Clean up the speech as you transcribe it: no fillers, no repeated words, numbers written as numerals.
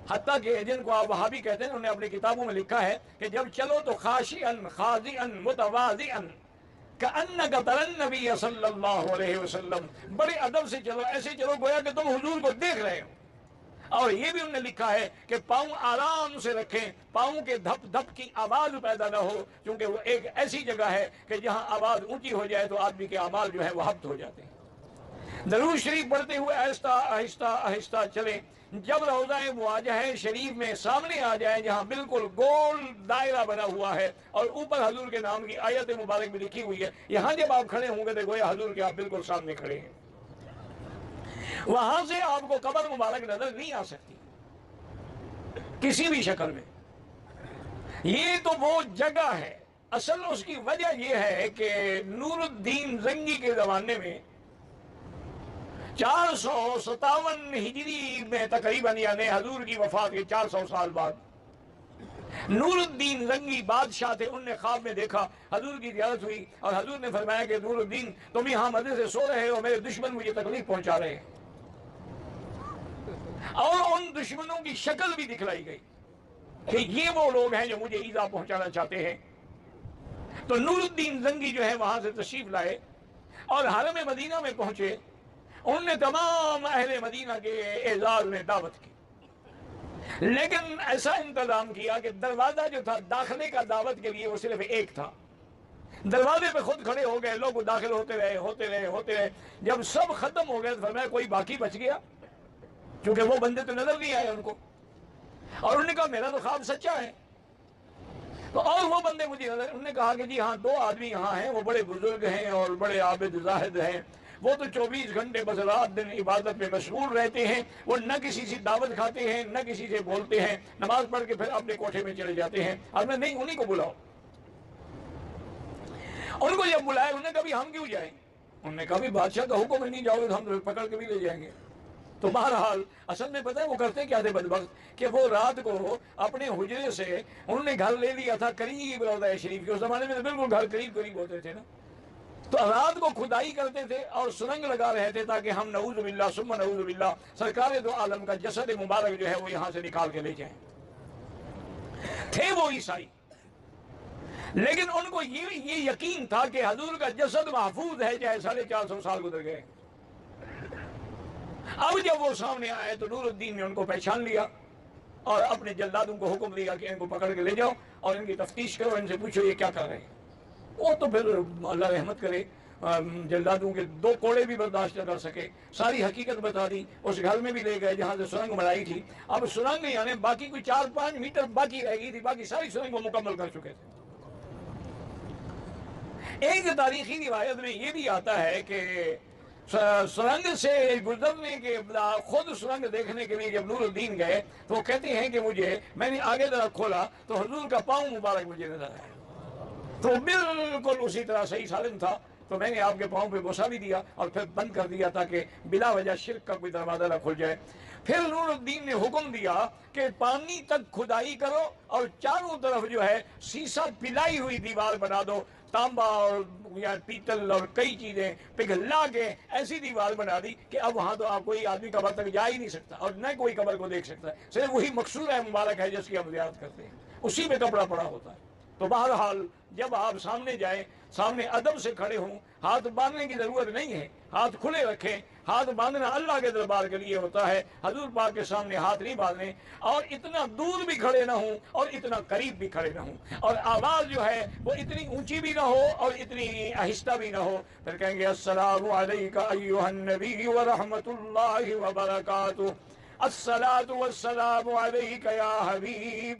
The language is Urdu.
حتیٰ کہ جن کو آپ وہابی کہتے ہیں انہوں نے اپنی کتابوں میں لکھا ہے کہ جب چلو تو خاشعن خاضعن متواضعن کأنک تری النبی صلی اللہ علیہ وسلم، بڑے ادب سے چلو، ایسے چلو گویا کہ تم حضور کو دیکھ رہے ہو۔ اور یہ بھی انہوں نے لکھا ہے کہ پاؤں آرام سے رکھیں، پاؤں کے دھپ دھپ کی آواز پیدا نہ ہو، کیونکہ وہ ایک ایسی جگہ ہے کہ جہاں آواز اونچی ہو جائے تو آدمی کے اعمال جو ہے وہ ہبط ہو جاتے ہیں۔ درود شریف پڑھتے ہوئے آہستہ آہستہ آہستہ چلیں، جب روضہ مواجہہ شریف میں سامنے آ جائے جہاں بالکل گول دائرہ بنا ہوا ہے اور اوپر حضور کے نام کی آیت مبارک میں لکھی ہوئی ہے، یہاں جب آپ کھڑے ہوں گے تو گویا حضور کے آپ بالکل سامنے کھڑے ہیں، وہاں سے آپ کو قبر مبارک نظر نہیں آ سکتی کسی بھی شکل میں۔ یہ تو وہ جگہ ہے، اصل اس کی وجہ یہ ہے کہ نور الدین زنگی کے زمانے میں 457 ہجری میں تقریباً، یعنی حضور کی وفات کے 400 سال بعد، نور الدین زنگی بادشاہ تھے، انہوں نے خواب میں دیکھا حضور کی زیارت ہوئی اور حضور نے فرمایا کہ نور الدین تم یہاں مزے سے سو رہے ہو، میرے دشمن مجھے تکلیف پہنچا رہے ہیں، اور ان دشمنوں کی شکل بھی دکھلائی گئی کہ یہ وہ لوگ ہیں جو مجھے ایذا پہنچانا چاہتے ہیں۔ تو نور الدین زنگی جو ہے وہاں سے تشریف لائے اور حرم مدینہ میں پہنچے، انہوں نے تمام اہل مدینہ کے اعزاز میں دعوت کی، لیکن ایسا انتظام کیا کہ دروازہ جو تھا داخلے کا دعوت کے لیے وہ صرف ایک تھا، دروازے پہ خود کھڑے ہو گئے، لوگ داخل ہوتے رہے، جب سب ختم ہو گئے تو فرمایا کوئی باقی بچ گیا، کیونکہ وہ بندے تو نظر نہیں آئے ان کو، اور انہوں نے کہا میرا تو خواب سچا ہے، تو اور وہ بندے مجھے نظر، انہوں نے کہا کہ جی ہاں 2 آدمی یہاں ہیں، وہ بڑے بزرگ ہیں اور بڑے عابد زاہد ہیں، وہ تو 24 گھنٹے بس رات دن عبادت میں مشغول رہتے ہیں، وہ نہ کسی سے دعوت کھاتے ہیں نہ کسی سے بولتے ہیں، نماز پڑھ کے پھر اپنے کوٹھے میں چلے جاتے ہیں، اور میں نہیں انہی کو بلاؤ۔ ان کو جب بلایا انہوں نے کہا بھی ہم کیوں جائیں، انہوں نے کہا بھی بادشاہ کا حکم ہے، نہیں جاؤ گے تو ہم تو پکڑ کے بھی لے جائیں گے۔ تو بہرحال اصل میں پتہ ہے وہ کرتے کیا تھے بدبخت، کہ وہ رات کو اپنے حجرے سے انہوں نے گھر لے لیا تھا قریب روضہ شریف کے، اس زمانے میں تو بالکل گھر قریب قریب ہوتے تھے نا، تو رات کو کھدائی کرتے تھے اور سرنگ لگا رہے تھے تاکہ ہم نعوذ باللہ ثم نعوذ باللہ سرکار دو عالم کا جسد مبارک جو ہے وہ یہاں سے نکال کے لے جائیں۔ تھے وہ عیسائی، لیکن ان کو یہ یقین تھا کہ حضور کا جسد محفوظ ہے چاہے 450 سال گزر گئے۔ اب جب وہ سامنے آئے تو نور الدین نے ان کو پہچان لیا اور اپنے جلادوں کو حکم دیا کہ ان کو پکڑ کے لے جاؤ اور ان کی تفتیش کرو، ان سے پوچھو یہ کیا کر رہے ہیں۔ وہ تو پھر اللہ رحمت کرے جلادوں کے 2 کوڑے بھی برداشت نہ کر سکے، ساری حقیقت بتا دی، اس گھر میں بھی لے گئے جہاں سے سرنگ بنائی تھی، اب سرنگ یعنی باقی کوئی 4-5 میٹر باقی رہ گئی تھی، باقی ساری سرنگ کو مکمل کر چکے تھے۔ ایک تاریخی روایت میں یہ بھی آتا ہے کہ سرنگ سے گزرنے کے خود سرنگ دیکھنے کے لیے جب نور الدین گئے تو وہ کہتے ہیں کہ میں نے آگے طرف کھولا تو حضور کا پاؤں مبارک مجھے نظر آیا، تو بالکل اسی طرح صحیح سالم تھا، تو میں نے آپ کے پاؤں پہ بوسہ بھی دیا اور پھر بند کر دیا تاکہ بلا وجہ شرک کا کوئی دروازہ نہ کھل جائے۔ پھر نور الدین نے حکم دیا کہ پانی تک کھدائی کرو اور چاروں طرف جو ہے سیسا پلائی ہوئی دیوار بنا دو، تانبا اور یا پیتل اور کئی چیزیں پگھلا کے ایسی دیوار بنا دی کہ اب وہاں تو آپ کوئی آدمی قبر تک جا ہی نہیں سکتا اور نہ کوئی قبر کو دیکھ سکتا ہے، صرف وہی مقصورہ مبارک ہے جس کی ہم زیارت کرتے ہیں، اسی میں کپڑا پڑا ہوتا ہے۔ تو بہرحال جب آپ سامنے جائیں، سامنے ادب سے کھڑے ہوں، ہاتھ باندھنے کی ضرورت نہیں ہے، ہاتھ کھلے رکھیں، ہاتھ باندھنا اللہ کے دربار کے لیے ہوتا ہے، حضور پاک کے سامنے ہاتھ نہیں باندھنے، اور اتنا دور بھی کھڑے نہ ہوں اور اتنا قریب بھی کھڑے نہ ہوں، اور آواز جو ہے وہ اتنی اونچی بھی نہ ہو اور اتنی آہستہ بھی نہ ہو، پھر کہیں گے السلام علیکہ ایھا النبی ورحمۃ اللہ وبرکاتہ، الصلاۃ والسلام علیکہ یا حبیب